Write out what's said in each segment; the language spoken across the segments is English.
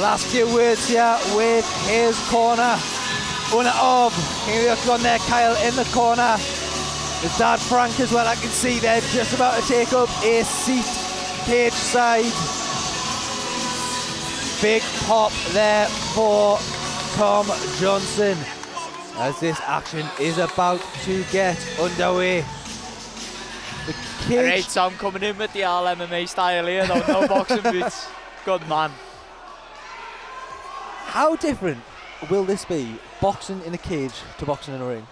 Last few words here with his corner. Owner of here on there, Kyle in the corner. His dad Frank as well, I can see they're just about to take up a seat cage side. Big pop there for Tom Johnson as this action is about to get underway. The cage. Alright, Tom coming in with the all MMA style here though, no boxing boots. Good man. How different will this be, boxing in a cage to boxing in a ring?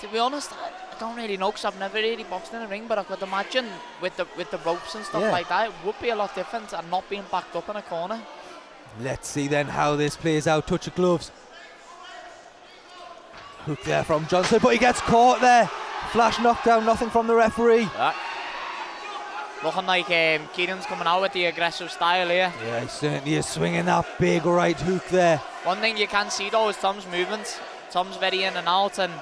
To be honest, I don't really know because I've never really boxed in a ring, but I could imagine with the ropes and stuff like that, it would be a lot different and not being backed up in a corner. Let's see then how this plays out. Touch of gloves. Hook there from Johnson, but he gets caught there. Flash knockdown, nothing from the referee. Looking like Kieran's coming out with the aggressive style here. Yeah, he certainly is swinging that big right hook there. One thing you can see though is Tom's movements. Tom's very in and out, and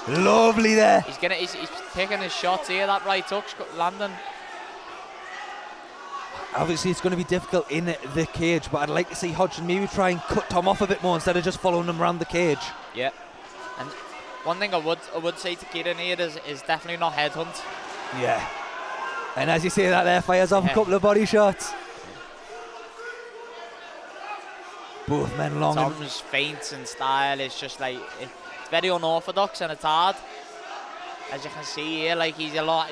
lovely there. He's taking his shots here. That right hook's landing. Obviously, it's going to be difficult in the cage, but I'd like to see Hodgson maybe try and cut Tom off a bit more instead of just following him around the cage. Yeah, and one thing I would say to Kieran here is definitely not headhunt. Yeah. And as you say that there, fires off a couple of body shots. Both men long. Tom's feints and style is just like, it's very unorthodox and it's hard. As you can see here, like he's a lot,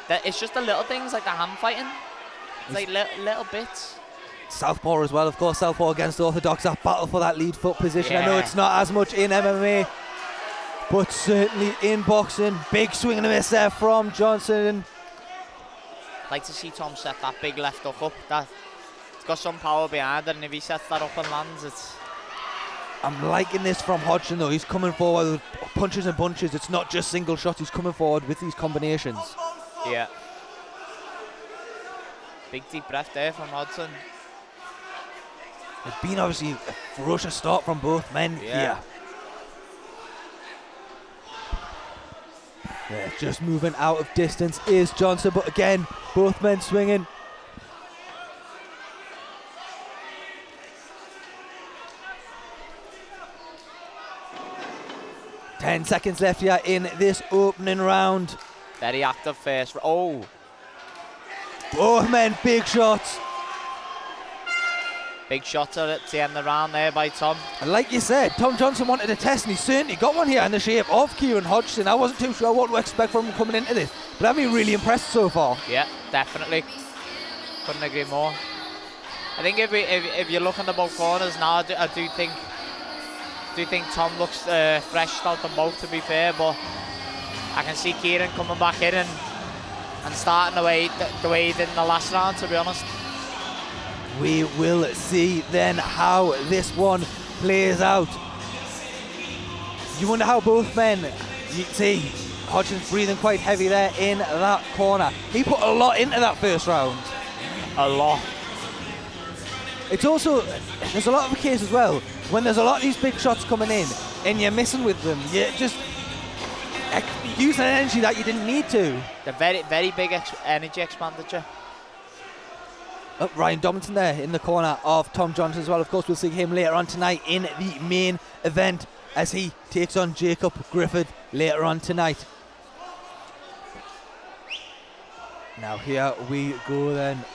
it's just the little things like the hand fighting. It's like little bits. Southpaw as well, of course, southpaw against orthodox, that battle for that lead foot position. I know it's not as much in MMA, but certainly in boxing. Big swing and a miss there from Johnson. Like to see Tom set that big left hook up. It's got some power behind it, and if he sets that up and lands, it's... I'm liking this from Hodgson though. He's coming forward with punches and bunches. It's not just single shots. He's coming forward with these combinations. Yeah. Big deep breath there from Hodgson. It's been obviously a ferocious start from both men here. Yeah, just moving out of distance is Johnson, but again, both men swinging. Ten seconds left here in this opening round. Very active first. Oh! Both men, big shots. Big shots at the end of the round there by Tom. And like you said, Tom Johnson wanted a test, and he certainly got one here in the shape of Kieran Hodgson. I wasn't too sure what to expect from him coming into this, but I've been really impressed so far. Yeah, definitely. Couldn't agree more. I think if you're looking at both corners now, I do think Tom looks fresh out them both, to be fair, but I can see Kieran coming back in and starting the way he did in the last round, to be honest. We will see then how this one plays out. You wonder how both men, you see Hodgson's breathing quite heavy there in that corner. He put a lot into that first round. A lot. It's also, there's a lot of the case as well, when there's a lot of these big shots coming in and you're missing with them, you're just using energy that you didn't need to. The very, very big energy expenditure. Ryan Domington there in the corner of Tom Johnson as well. Of course, we'll see him later on tonight in the main event as he takes on Jacob Griffith later on tonight. Now here we go then.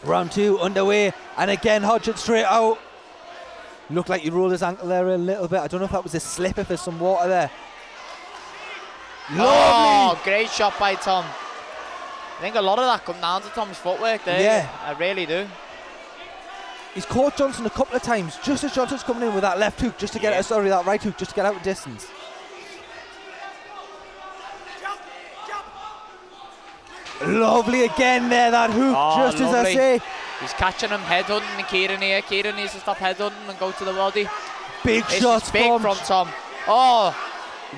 Round two underway, and again Hodgson straight out. Looked like he rolled his ankle there a little bit. I don't know if that was a slip, if there's some water there. Oh, great shot by Tom. I think a lot of that comes down to Tom's footwork there. Yeah. I really do. He's caught Johnson a couple of times, just as Johnson's coming in with that left hook, just to get that right hook, just to get out of distance. Lovely again there, that hook, just lovely. As I say. He's catching him headhunting Kieran here. Kieran needs to stop headhunting and go to the body. Big shots from Tom. Oh!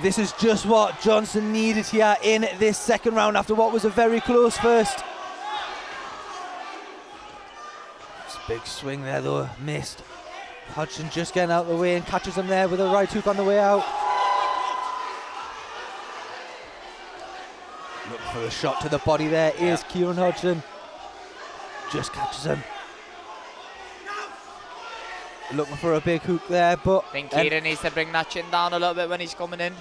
This is just what Johnson needed here in this second round after what was a very close first. Big swing there though, missed. Hodgson just getting out of the way and catches him there with a right hook on the way out. Looking for the shot to the body there is Kieran Hodgson. just catches him. Looking for a big hook there, but I think Kieran needs to bring that chin down a little bit when he's coming in.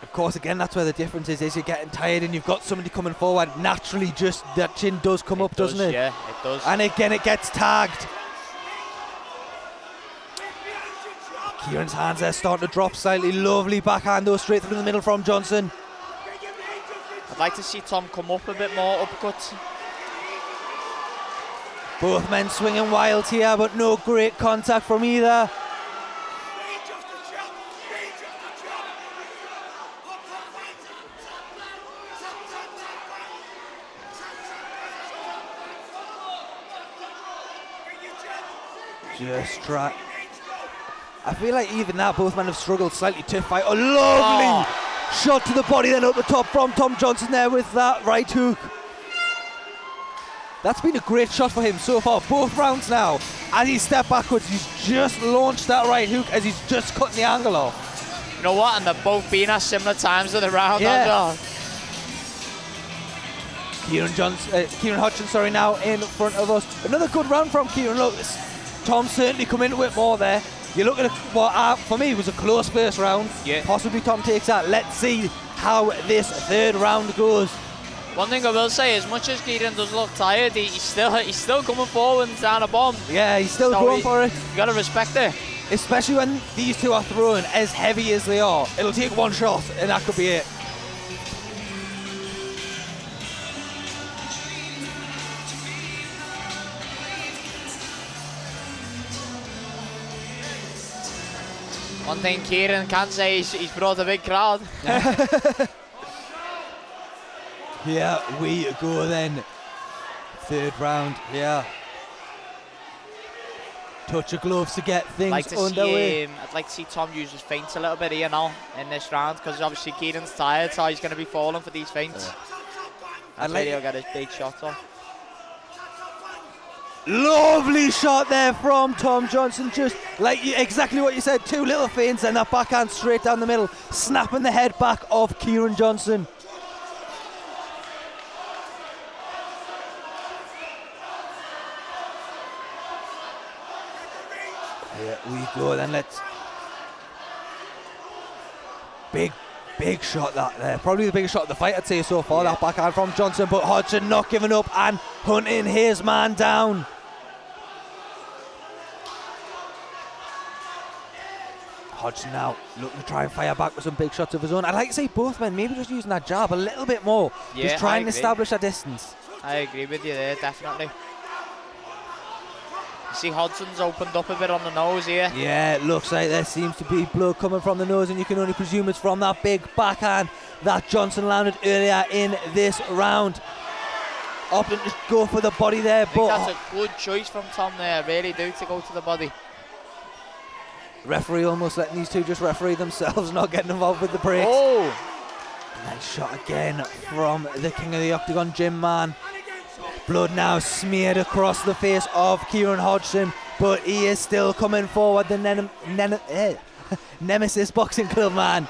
of course, again, that's where the difference is you're getting tired and you've got somebody coming forward. Naturally, just that chin does come up, doesn't it? Yeah, it does. And again, it gets tagged. Kieran's hands there starting to drop slightly. Lovely backhand though, straight through the middle from Johnson. I'd like to see Tom come up a bit more, uppercuts. Both men swinging wild here, but no great contact from either. Just try. I feel like even that, both men have struggled slightly to fight. A lovely shot to the body, then up the top from Tom Johnson there with that right hook. That's been a great shot for him so far, both rounds now. As he stepped backwards, he's just launched that right hook as he's just cutting the angle off. You know what? And they've both been at similar times of the round as well. Kieran Hodgson, now in front of us. Another good round from Kieran. Look, Tom certainly come into it more there. You look at what for me was a close first round. Yeah. Possibly Tom takes that. Let's see how this third round goes. One thing I will say, as much as Kieran does look tired, he's still coming forward and down a bomb. Yeah, he's still going for it. You gotta respect it. Especially when these two are throwing as heavy as they are. It'll take one shot and that could be it. One thing Kieran can say is he's brought a big crowd. Here we go then. Third round, yeah. Touch of gloves to get things underway. I'd like to see Tom use his feints a little bit here now in this round, because obviously Kieran's tired, so he's going to be falling for these feints. That's where he'll get his big shot off. Lovely shot there from Tom Johnson, just like exactly what you said, two little feints and that backhand straight down the middle, snapping the head back of Kieran Johnson. Here we go then, let's... Big shot that there, probably the biggest shot of the fight I'd say so far, that backhand from Johnson, but Hodgson not giving up and hunting his man down. Hodgson now looking to try and fire back with some big shots of his own. I'd like to see both men maybe just using that jab a little bit more, just trying to establish a distance. I agree with you there, definitely. You see Hodgson's opened up a bit on the nose here. Yeah, it looks like there seems to be blood coming from the nose, and you can only presume it's from that big backhand that Johnson landed earlier in this round. Opting to go for the body there, but that's a good choice from Tom there, I really do, to go to the body. Referee almost letting these two just referee themselves, not getting involved with the breaks. Oh! Nice shot again from the king of the octagon, Jim Man. Blood now smeared across the face of Kieran Hodgson, but he is still coming forward, the Nemesis Boxing Club man.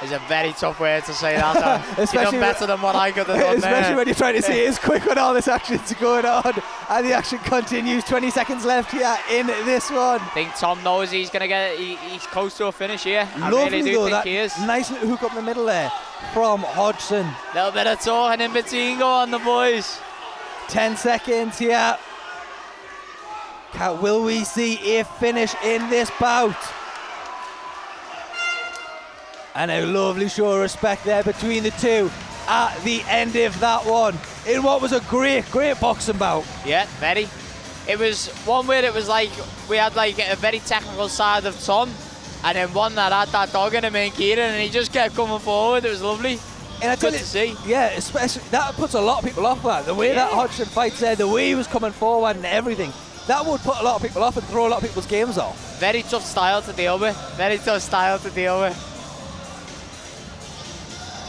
It's a very tough way to say that. You've done better than what I could have done. Especially when you're trying to see it is quick when all this action's going on. And the action continues, 20 seconds left here in this one. I think Tom knows he's going to get, he's close to a finish here. Lovely I really do though, think he is. Nice little hook up in the middle there from Hodgson. Little bit of talking in between, go on the boys. 10 seconds here. Will we see a finish in this bout? And a lovely show of respect there between the two at the end of that one, in what was a great boxing bout. Yeah, very. It was one where it was like we had like a very technical side of Tom, and then one that had that dog in him in Kieran, and he just kept coming forward. It was lovely. And I good to see. Yeah, especially that puts a lot of people off. That the way that Hodgson fights there, the way he was coming forward and everything, that would put a lot of people off and throw a lot of people's games off. Very tough style to deal with. Very tough style to deal with.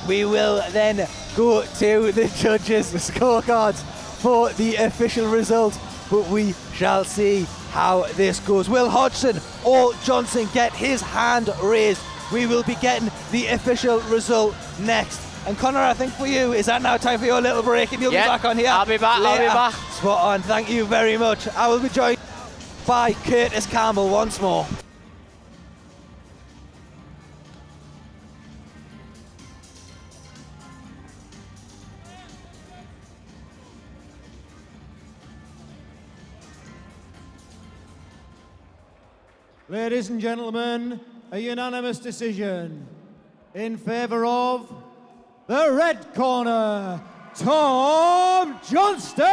We will then go to the judges' scorecards for the official result, but we shall see how this goes. Will Hodgson or Johnson get his hand raised? We will be getting the official result next. And Connor, I think for you, is that now time for your little break and you'll Yeah, be back on here? I'll be back, I'll be later? back. Spot on, thank you very much. I will be joined by Curtis Campbell once more. Ladies and gentlemen, a unanimous decision in favour of the red corner, Tom Johnston!